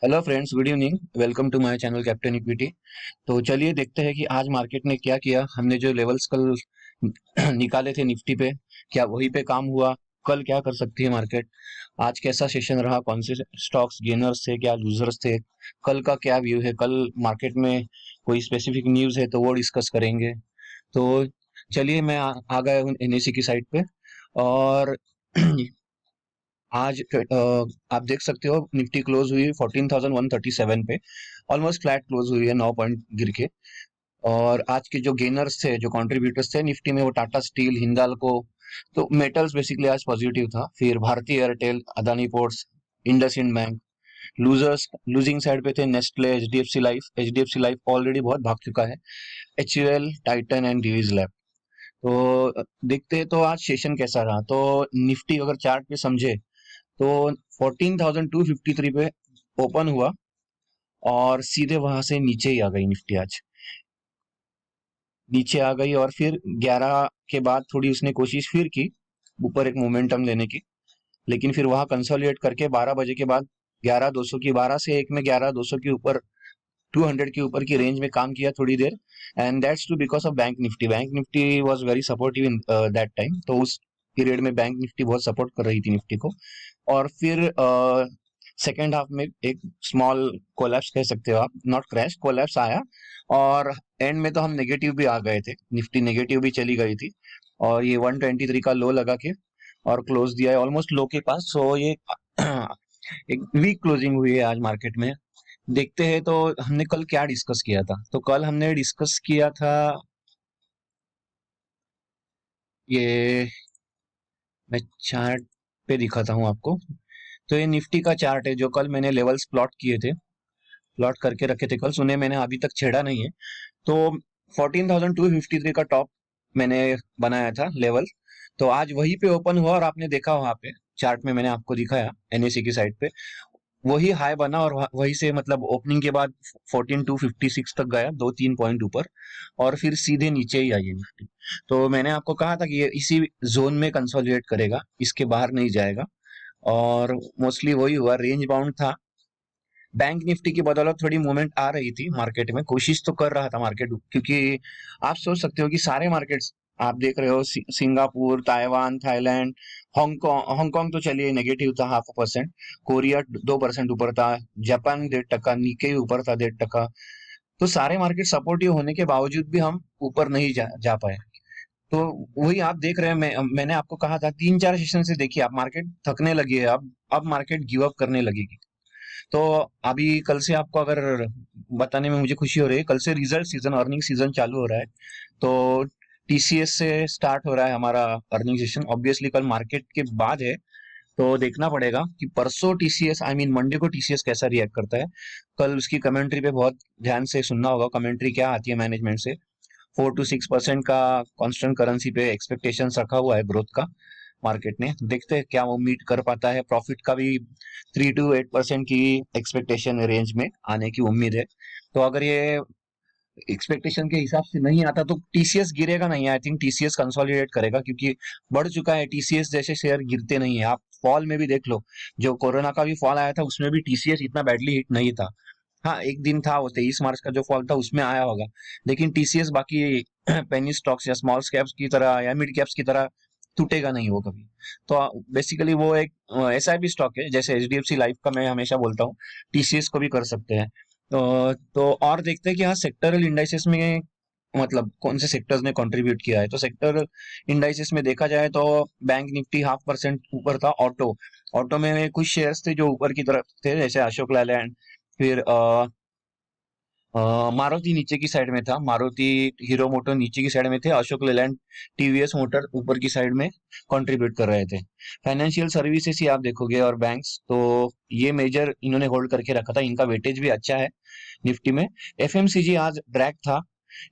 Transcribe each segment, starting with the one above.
Hello friends, good evening. Welcome to my channel Captain Equity. तो चलिए देखते हैं कि आज मार्केट ने क्या किया। हमने जो लेवल्स कल निकाले थे निफ्टी पे, क्या वही पे काम हुआ? कल क्या कर सकती है मार्केट? आज कैसा सेशन रहा? कौन से स्टॉक्स गेनर्स थे, क्या लूजर्स थे? कल का क्या व्यू है? कल मार्केट में कोई स्पेसिफिक न्यूज़ है तो वो डिस्कस करेंगे। तो चलिए मैं आ गया हूँ एनएसी की साइट पे। और आज आप देख सकते हो निफ्टी क्लोज हुई 14,137 पे। ऑलमोस्ट फ्लैट क्लोज हुई है, 9 पॉइंट गिर के। और आज के जो गेनर्स थे, जो कंट्रीब्यूटर्स थे निफ्टी में, वो टाटा स्टील, हिंदाल्को। तो मेटल्स बेसिकली आज पॉजिटिव था। फिर Bharti Airtel, Adani ports, IndusInd bank. Losers, losing side पे थे Nestle, HDFC life. HDFC life already बहुत भाग चुका है। HUL, Titan and Divi's lab. तो देखते हैं तो आज सेशन कैसा रहा। तो निफ्टी अगर चार्ट पे समझे तो 14,253 पे ओपन हुआ और सीधे वहां से नीचे ही आ गई निफ्टी। आज नीचे आ गई और फिर 11 के बाद थोड़ी उसने कोशिश फिर की ऊपर एक मोमेंटम लेने की, लेकिन फिर वहां कंसोलिडेट करके 12 बजे के बाद 11,200 की, 12 से 1 में 11,200 के ऊपर, 200 के ऊपर की रेंज में काम किया थोड़ी देर। And that's too because of bank Nifty. Bank Nifty was very supportive in that time. तो उस पीरियड में बैंक निफ्टी बहुत सपोर्ट कर रही थी निफ्टी को। और फिर सेकेंड हाफ में एक स्मॉल कोलैप्स कह सकते हो आप, नॉट क्रैश, कोलैप्स आया। और एंड में तो हम नेगेटिव भी आ गए थे, निफ्टी नेगेटिव भी चली गई थी। और ये 123 का लो लगा के और क्लोज दिया है ऑलमोस्ट लो के पास। सो ये एक वीक क्लोजिंग हुई है आज मार्केट में। देखते हैं तो हमने कल क्या डिस्कस किया था। तो कल हमने डिस्कस किया था ये, मैं चार्ट पे दिखाता हूँ आपको। तो ये निफ्टी का चार्ट है जो कल मैंने लेवल्स प्लॉट किए थे, प्लॉट करके रखे थे कल। सुने मैंने अभी तक छेड़ा नहीं है। तो 14,253 का टॉप मैंने बनाया था लेवल। तो आज वहीं पे ओपन हुआ और आपने देखा वहां पे चार्ट में, मैंने आपको दिखाया एनएसी की साइड पे वही हाई बना और वहीं से मतलब ओपनिंग के बाद 14,256 तक गया, 2-3 पॉइंट ऊपर। और फिर सीधे नीचे ही आई है निफ्टी। तो मैंने आपको कहा था कि ये इसी जोन में कंसोलिडेट करेगा, इसके बाहर नहीं जाएगा। और मोस्टली वही हुआ, रेंज बाउंड था। बैंक निफ्टी की बदौलत थोड़ी मूवमेंट आ रही थी मार्केट में, कोशिश तो कर रहा था मार्केट, क्योंकि आप सोच सकते हो कि सारे मार्केट्स आप देख रहे हो, Singapore, Taiwan, Thailand, Hong Kong. Hong Kong तो चलिए नेगेटिव था 0.5%। कोरिया 2% ऊपर था। जापान 1.5%, निके ऊपर था 1.5%। तो सारे मार्केट सपोर्टिव होने के बावजूद भी हम ऊपर नहीं जा पाए। तो वही आप देख रहे हैं, मैंने आपको कहा था 3-4 सेशन से देखिए आप, मार्केट थकने लगी है। अब मार्केट गिव अप करने लगेगी। तो अभी कल से आपको अगर बताने में मुझे खुशी हो रही है, कल से रिजल्ट सीजन, अर्निंग सीजन चालू हो रहा है। तो टीसीएस से स्टार्ट हो रहा है हमारा अर्निंग सेशन। ऑब्वियसली कल मार्केट के बाद है, तो देखना पड़ेगा कि परसों टीसीएस, आई मीन मंडे को टीसीएस कैसा रिएक्ट करता है। कल उसकी कमेंट्री पे बहुत ध्यान से सुनना होगा, कमेंट्री क्या आती है मैनेजमेंट से। 4 to 6% का कांस्टेंट करेंसी पे एक्सपेक्टेशन रखा हुआ है ग्रोथ का मार्केट ने। देखते हैं क्या वो मीट कर पाता है। प्रॉफिट का भी 3 to 8% की एक्सपेक्टेशन रेंज में आने की उम्मीद है। तो अगर ये एक्सपेक्टेशन के हिसाब से नहीं आता तो टीसीएस गिरेगा नहीं। आई थिंक टीसीएस कंसोलिडेट करेगा, क्योंकि बढ़ चुका है। टीसीएस जैसे शेयर गिरते नहीं है। आप फॉल में भी देख लो, जो कोरोना का भी फॉल आया था उसमें भी टीसीएस इतना बैडली हिट नहीं था। हाँ, एक दिन था वो 23 मार्च का जो फॉल था, उसमें आया होगा। लेकिन टीसीएस बाकी पेनी स्टॉक्स या स्मॉल कैप्स की तरह या मिड कैप्स की तरह टूटेगा नहीं वो कभी। तो बेसिकली वो एक एसआईपी स्टॉक है, जैसे एचडीएफसी लाइफ का मैं हमेशा बोलता हूँ, टीसीएस को भी कर सकते हैं। तो और देखते हैं कि हाँ सेक्टरल इंडाइसेस में मतलब कौन से सेक्टर्स ने कंट्रीब्यूट किया है। तो सेक्टर इंडाइसेस में देखा जाए तो बैंक निफ्टी 0.5% ऊपर था। ऑटो, ऑटो में कुछ शेयर्स थे जो ऊपर की तरफ थे, जैसे अशोक लैलैंड। फिर मारुति नीचे की साइड में था, मारुति, हीरो मोटर नीचे की साइड में थे, अशोक लेलैंड, टीवीएस मोटर ऊपर की साइड में कंट्रीब्यूट कर रहे थे। फाइनेंशियल सर्विसेज ही आप देखोगे और बैंक्स, तो ये मेजर इन्होंने होल्ड करके रखा था। इनका वेटेज भी अच्छा है निफ्टी में। एफएमसीजी आज ड्रैग था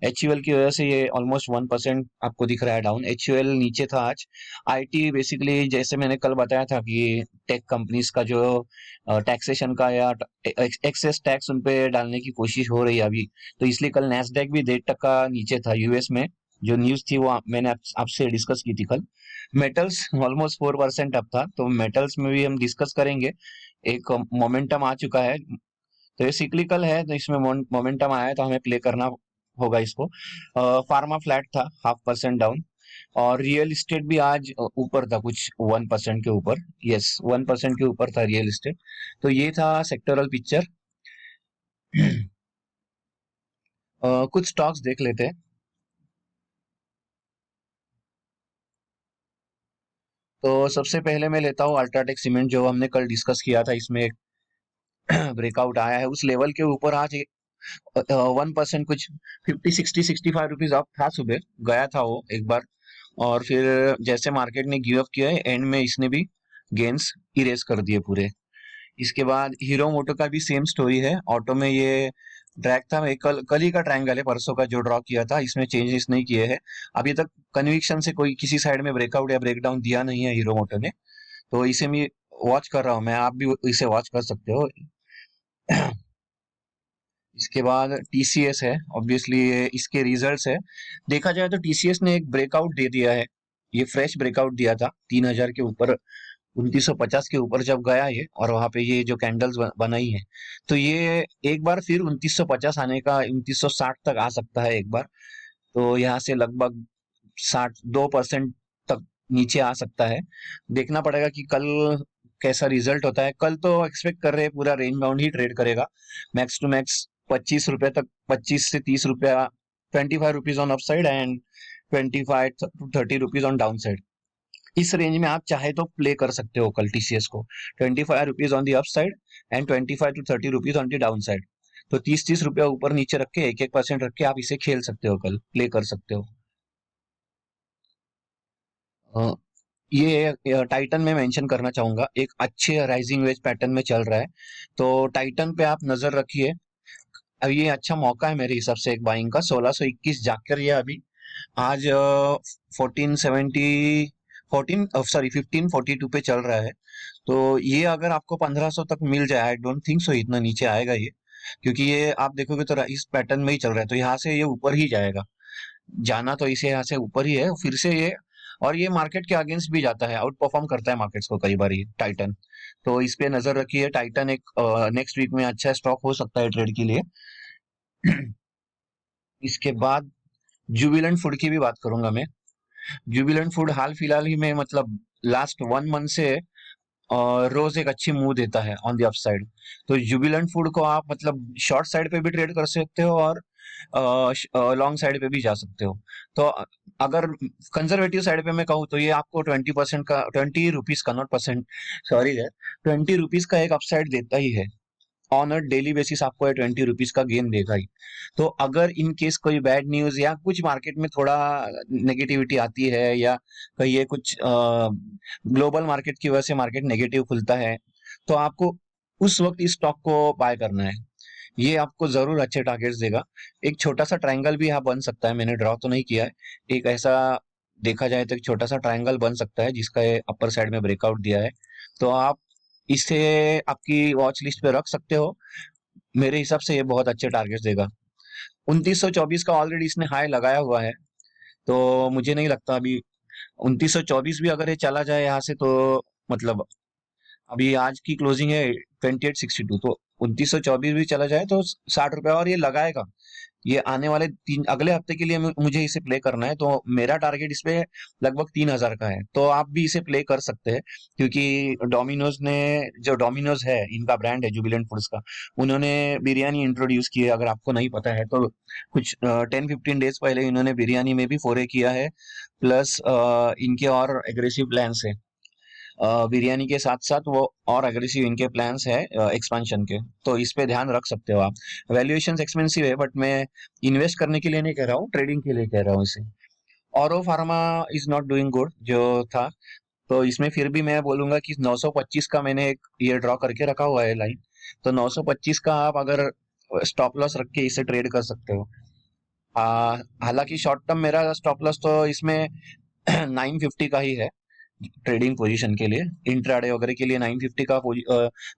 एचयूएल की वजह से, ये ऑलमोस्ट 1% आपको दिख रहा है डाउन। एचयूएल नीचे था आज। आईटी बेसिकली जैसे मैंने कल बताया था कि टेक कंपनीज का जो टैक्सेशन का या एक्सेस टैक्स उन पे डालने की कोशिश हो रही है अभी, तो इसलिए कल नैस्डैक भी 1.5% नीचे था यूएस में। जो न्यूज थी वो मैंने आपसे डिस्कस की थी कल। मेटल्स ऑलमोस्ट 4% अप था, तो मेटल्स में भी हम डिस्कस करेंगे। एक मोमेंटम आ चुका है तो ये सिक्लिकल है, तो इसमें मोमेंटम आया है तो हमें प्ले करना होगा इसको। फार्मा फ्लैट था, 0.5% डाउन। और रियल इस्टेट भी आज ऊपर था, कुछ 1% के ऊपर। यस, 1% के ऊपर था रियल इस्टेट। तो ये था सेक्टोरल पिक्चर। कुछ स्टॉक्स देख लेते हैं। तो सबसे पहले मैं लेता हूँ अल्ट्राटेक सीमेंट, जो हमने कल डिस्कस किया था। इसमें एक ब्रेकआउट आया है उस लेवल के ऊपर। आज 1% कुछ 50, 60, 65 रुपीज अप था, सुबह गया था वो एक बार। और फिर जैसे मार्केट ने गिव अप किया है, एंड में इसने भी गेन्स इरेज कर दिए पूरे। इसके बाद हीरो मोटो का भी सेम स्टोरी है। ऑटो में ये ड्रैग था, ये कल ही का ट्रायंगल है, परसों का जो ड्रॉ किया था, इसमें चेंजेस नहीं किए हैं अभी तक। कन्विक्शन से कोई किसी साइड में ब्रेकआउट या ब्रेकडाउन दिया नहीं है हीरो मोटो ने। तो इसे मैं वॉच कर रहा हूँ, मैं, आप भी इसे वॉच कर सकते हो। इसके बाद टीसीएस है, ऑब्वियसली ये इसके रिजल्ट्स है। देखा जाए तो टीसीएस ने एक ब्रेकआउट दे दिया है। ये फ्रेश ब्रेकआउट दिया था 3000 के ऊपर, 2950 के ऊपर जब गया ये, और वहां पे ये जो कैंडल्स बनाई है, तो ये एक बार फिर 2950 आने का, 2960 तक आ सकता है एक बार। तो यहाँ से लगभग 62% तक नीचे आ सकता है। देखना पड़ेगा कि कल कैसा रिजल्ट होता है। कल तो एक्सपेक्ट कर रहे हैं पूरा रेंज बाउंड ही ट्रेड करेगा, मैक्स टू मैक्स 25 रुपए तक, 25 से 30 रुपया, 25 rupees on upside and 25 to 30 rupees on down side. इस रेंज में आप चाहे तो प्ले कर सकते हो कल टीसीएस को, 25 rupees on the up side and 25 to 30 rupees on the down side. तो 30-30 रुपया ऊपर नीचे रख के 1-1% रख के आप इसे खेल सकते हो, कल प्ले कर सकते हो। अ, ये टाइटन में मेंशन करना चाहूंगा, एक अच्छे राइजिंग वेज पैटर्न में चल रहा है। तो टाइटन पे आप नजर रखिए। अब ये अच्छा मौका है मेरे हिसाब से एक बाइंग का। 1621 जाकर ये अभी आज 1470, 1542 पे चल रहा है। तो ये अगर आपको 1500 तक मिल जाए, आई डोंट थिंक सो इतना नीचे आएगा ये, क्योंकि ये आप देखोगे तो इस पैटर्न में ही चल रहा है, तो यहाँ से ये ऊपर ही जाएगा। जाना तो इसे यहाँ से ऊपर ही है फिर से ये। और ये मार्केट के अगेंस्ट भी जाता है, आउट परफॉर्म करता है मार्केट्स को कई बार ये टाइटन। तो इस पे नजर रखिए। टाइटन एक नेक्स्ट वीक में अच्छा स्टॉक हो सकता है ट्रेड के लिए। इसके बाद जुबिलेंट फूड की भी बात करूंगा मैं। जुबिलेंट फूड हाल फिलहाल ही में, मतलब लास्ट 1 मंथ से रोज एक अच्छी मूव देता है ऑन द अपसाइड। तो जुबिलेंट फूड को आप मतलब शॉर्ट साइड पे भी ट्रेड कर सकते हो और लॉन्ग साइड पे भी जा सकते हो। तो अगर कंजर्वेटिव साइड पे मैं कहूँ तो ये आपको 20% का, 20 रुपीज का, नॉट परसेंट, सॉरी है, 20 रुपीज का एक अपसाइड देता ही है। ऑन अ डेली बेसिस आपको ये 20 रुपीज का गेन देगा ही। तो अगर इन केस कोई बैड न्यूज या कुछ मार्केट में थोड़ा नेगेटिविटी आती है, या कहीं ये कुछ ग्लोबल मार्केट की वजह से मार्केट नेगेटिव खुलता है, तो आपको उस वक्त इस स्टॉक को बाय करना है। ये आपको जरूर अच्छे टारगेट्स देगा। एक छोटा सा ट्रायंगल भी यहाँ बन सकता है, मैंने ड्रॉ तो नहीं किया है। एक ऐसा देखा जाए तो एक छोटा सा ट्रायंगल बन सकता है जिसका ये अपर साइड में ब्रेकआउट दिया है। तो आप इसे आपकी वॉच लिस्ट पे रख सकते हो। मेरे हिसाब से ये बहुत अच्छे टारगेट्स देगा। 2924 का ऑलरेडी इसने हाई लगाया हुआ है, तो मुझे नहीं लगता अभी 2924 भी अगर ये चला जाए यहाँ से, तो मतलब अभी आज की क्लोजिंग है 2862, तो 2924 भी चला जाए तो 60 रुपया और ये लगाएगा। ये आने वाले अगले हफ्ते के लिए मुझे इसे प्ले करना है, तो मेरा टारगेट इस पे लगभग 3000 का है। तो आप भी इसे प्ले कर सकते हैं, क्योंकि डोमिनोज ने, जो डोमिनोज है इनका ब्रांड है जुबिलेंट फूड्स का, उन्होंने बिरयानी इंट्रोड्यूस की है। अगर आपको नहीं पता है तो कुछ 10-15 डेज पहले इन्होंने बिरयानी में भी फोरे किया है। प्लस इनके और एग्रेसिव प्लान्स है, बिरयानी के साथ साथ वो और अग्रेसिव इनके प्लान्स है एक्सपेंशन के। तो इस पे ध्यान रख सकते हो आप। वैल्यूएशन एक्सपेंसिव है, बट मैं इन्वेस्ट करने के लिए नहीं कह रहा हूँ, ट्रेडिंग के लिए कह रहा हूँ इसे। औरो pharma is not doing good जो था। तो इसमें फिर भी मैं बोलूंगा कि 925 का मैंने एक ये ड्रॉ करके रखा हुआ है लाइन। तो 925 का आप अगर स्टॉप लॉस रख के इसे ट्रेड कर सकते हो। हालांकि शॉर्ट टर्म मेरा स्टॉप लॉस तो इसमें 950 का ही है ट्रेडिंग पोजीशन के लिए। इंट्राडे वगैरह के लिए 950 का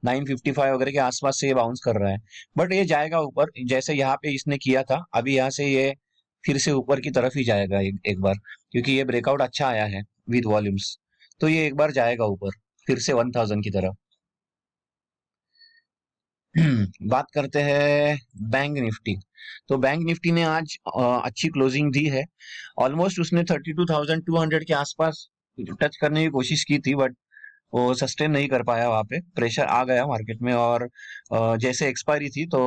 955 वगैरह के आसपास से ये बाउंस कर रहा है। बट ये जाएगा ऊपर, जैसे यहाँ पे इसने किया था। अभी यहाँ से ये फिर से ऊपर की तरफ ही जाएगा एक बार, क्योंकि ये ब्रेकआउट अच्छा आया है विद वॉल्यूम्स। तो ये एक बार जाएगा ऊपर फिर से 1000 की तरफ। बात करते हैं बैंक निफ्टी। तो बैंक निफ्टी ने आज अच्छी क्लोजिंग दी है। ऑलमोस्ट उसने 32,200 के आसपास टच करने की कोशिश की थी, बट वो सस्टेन नहीं कर पाया। वहां पे प्रेशर आ गया मार्केट में, और जैसे एक्सपायरी थी तो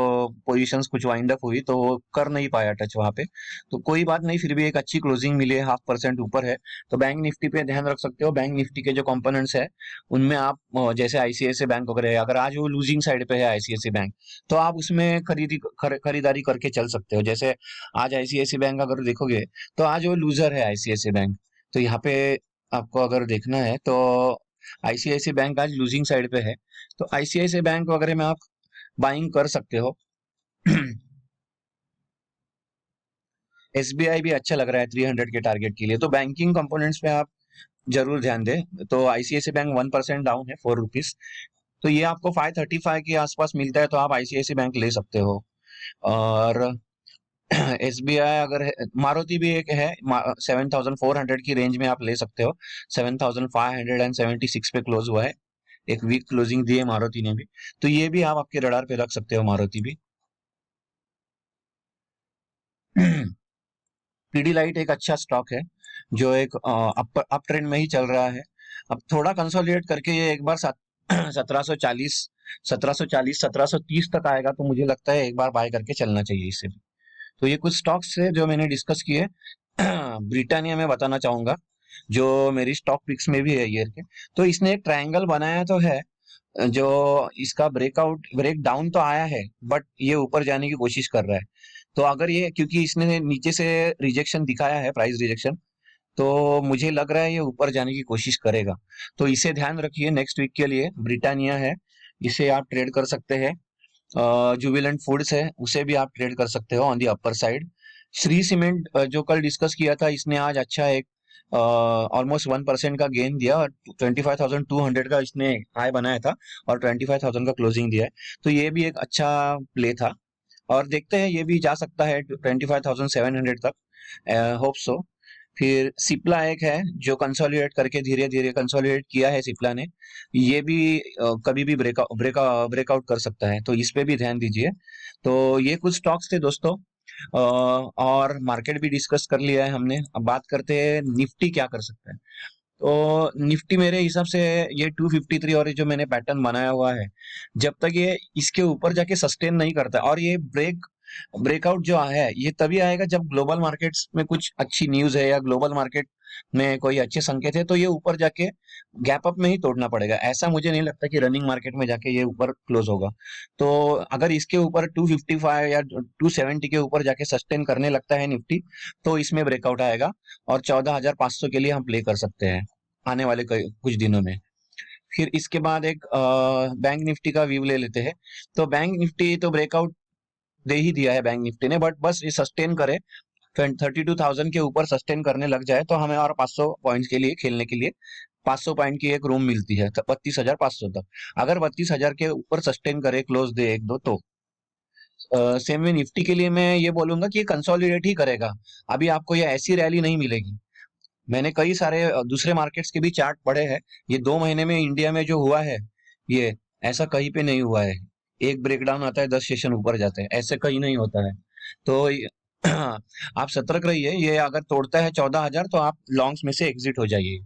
पोजीशंस कुछ वाइंड अप हुई, तो वो कर नहीं पाया टच वहां पे। तो कोई बात नहीं, फिर भी एक अच्छी क्लोजिंग मिली है, 0.5% ऊपर है। तो बैंक निफ्टी पे ध्यान रख सकते हो। बैंक निफ्टी के जो कंपोनेंट्स है उनमें आप जैसे आईसीआईसी बैंक वगैरह, अगर आज वो लूजिंग साइड पे है आईसीआईसी बैंक, तो आप उसमें खरीदारी करके चल सकते हो। जैसे आज आईसीआईसी बैंक अगर देखोगे तो आज वो लूजर है आईसीआईसी बैंक। तो यहाँ पे आपको अगर देखना है तो आईसीआईसी बैंक आज लूजिंग साइड पे है, तो आईसीआईसी बैंक वगैरह में आप बाइंग कर सकते हो। एसबीआई भी अच्छा लग रहा है 300 के टारगेट के लिए। तो बैंकिंग कंपोनेंट्स पे आप जरूर ध्यान दें। तो आईसीआईसी बैंक 1% डाउन है, ₹4। तो ये आपको 535 के आसपास मिलता है, तो आप आईसीआईसी बैंक ले सकते हो। और एसबीआई अगर है, मारुति भी एक है, 7,400 की रेंज में आप ले सकते हो। 7,576 पे क्लोज हुआ है, एक वीक क्लोजिंग दी है मारुति ने भी। तो ये भी आप आपके रडार पे रख सकते हो, मारुति भी। पीडी लाइट एक अच्छा स्टॉक है, जो एक अप ट्रेंड में ही चल रहा है। अब थोड़ा कंसोलिडेट करके ये एक बार 1740, 1730 तक आएगा, तो मुझे लगता है एक बार बाय करके चलना चाहिए इससे भी। तो ये कुछ स्टॉक्स है जो मैंने डिस्कस किए। ब्रिटानिया में बताना चाहूंगा, जो मेरी स्टॉक पिक्स में भी है ईयर के। तो इसने एक ट्रायंगल बनाया तो है, जो इसका ब्रेक डाउन तो आया है, बट ये ऊपर जाने की कोशिश कर रहा है। तो अगर ये, क्योंकि इसने नीचे से रिजेक्शन दिखाया है, प्राइस रिजेक्शन, तो मुझे लग रहा है ये ऊपर जाने की कोशिश करेगा। तो इसे ध्यान रखिए नेक्स्ट वीक के लिए। ब्रिटानिया है, इसे आप ट्रेड कर सकते हैं। जुबिलेंट फूड्स है, उसे भी आप ट्रेड कर सकते हो on the upper side. Shri cement जो कल डिस्कस किया था, इसने आज अच्छा एक ऑलमोस्ट 1% का गेन दिया, और 25,200 का इसने हाई बनाया था, और 25,000 का क्लोजिंग दिया है। तो ये भी एक अच्छा प्ले था, और देखते हैं ये भी जा सकता है 25,700 तक, होप सो। फिर सिप्ला एक है जो कंसोलिडेट करके धीरे धीरे कंसोलिडेट किया है सिप्ला ने। ये भी कभी भी ब्रेकआउट कर सकता है, तो इस पे भी ध्यान दीजिए। तो ये कुछ स्टॉक्स थे दोस्तों। और मार्केट भी डिस्कस कर लिया है हमने। अब बात करते हैं निफ्टी क्या कर सकता है। तो निफ्टी मेरे हिसाब से ये 253 और ये जो मैंने पैटर्न बनाया हुआ है, जब तक ये इसके ऊपर जाके सस्टेन नहीं करता, और ये ब्रेकआउट जो है ये तभी आएगा जब ग्लोबल मार्केट्स में कुछ अच्छी न्यूज है, या ग्लोबल मार्केट में कोई अच्छे संकेत है, तो ये ऊपर जाके गैप अप में ही तोड़ना पड़ेगा। ऐसा मुझे नहीं लगता कि रनिंग मार्केट में जाके ये ऊपर क्लोज होगा। तो अगर इसके ऊपर 255 या 270 के ऊपर जाके सस्टेन करने लगता है निफ्टी, तो इसमें ब्रेकआउट आएगा, और 14,500 के लिए हम प्ले कर सकते हैं आने वाले कुछ दिनों में। फिर इसके बाद एक बैंक निफ्टी का व्यू ले लेते हैं। तो बैंक निफ्टी तो ब्रेकआउट दे ही दिया है बैंक निफ्टी ने, बट बस ये सस्टेन करे, 32,000 के ऊपर सस्टेन करने लग जाए, तो हमें और 500 पॉइंट्स के लिए खेलने के लिए 500 पॉइंट की एक रूम मिलती है, 32,500 तक। अगर 32,000 के ऊपर सस्टेन करे, क्लोज दे एक दो, तो सेम में निफ्टी के लिए मैं ये बोलूंगा कि ये कंसोलिडेट ही करेगा। अभी आपको ये ऐसी रैली नहीं मिलेगी। मैंने कई सारे दूसरे मार्केट्स के भी चार्ट पढ़े हैं। ये 2 महीने में इंडिया में जो हुआ है, ये ऐसा कहीं पे नहीं हुआ है। एक ब्रेकडाउन आता है, 10 सेशन ऊपर जाते हैं, ऐसे कहीं नहीं होता है। तो आप सतर्क रहिए। ये अगर तोड़ता है 14,000, तो आप लॉन्ग्स में से एग्जिट हो जाइए।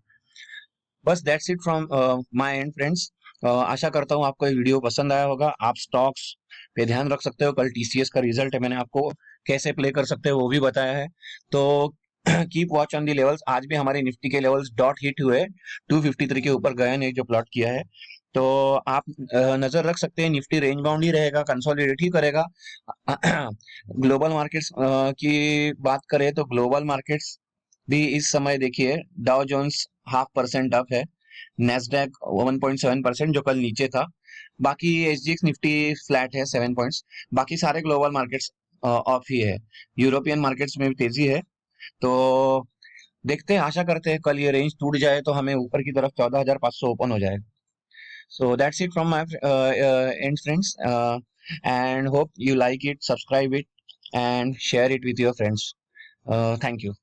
बस that's it from my end friends. आशा करता हूँ आपको ये वीडियो पसंद आया होगा। आप स्टॉक्स पे ध्यान रख सकते हो। कल टीसीएस का रिजल्ट है, मैंने आपको कैसे प्ले कर सकते हो वो भी बताया है। तो keep watch on the levels. आज भी हमारे निफ्टी के लेवल्स डॉट हिट हुए, 253 के ऊपर गए ने जो प्लॉट किया है। तो आप नजर रख सकते हैं, निफ्टी रेंज बाउंड ही रहेगा, कंसोलिडेट ही करेगा। ग्लोबल मार्केट्स की बात करें तो ग्लोबल मार्केट्स भी इस समय देखिए, डाउ जोन्स 0.5% अप है, नेस्डैक 1.7% जो कल नीचे था। बाकी एसजीएक्स निफ्टी फ्लैट है 7 पॉइंट्स। बाकी सारे ग्लोबल मार्केट्स ऑफ ही है। यूरोपियन मार्केट्स में भी तेजी है। तो देखते हैं, आशा करते हैं कल ये रेंज टूट जाए, तो हमें ऊपर की तरफ 14,500 ओपन हो जाए। So that's it from my end friends, and hope you like it, subscribe it and share it with your friends. Thank you.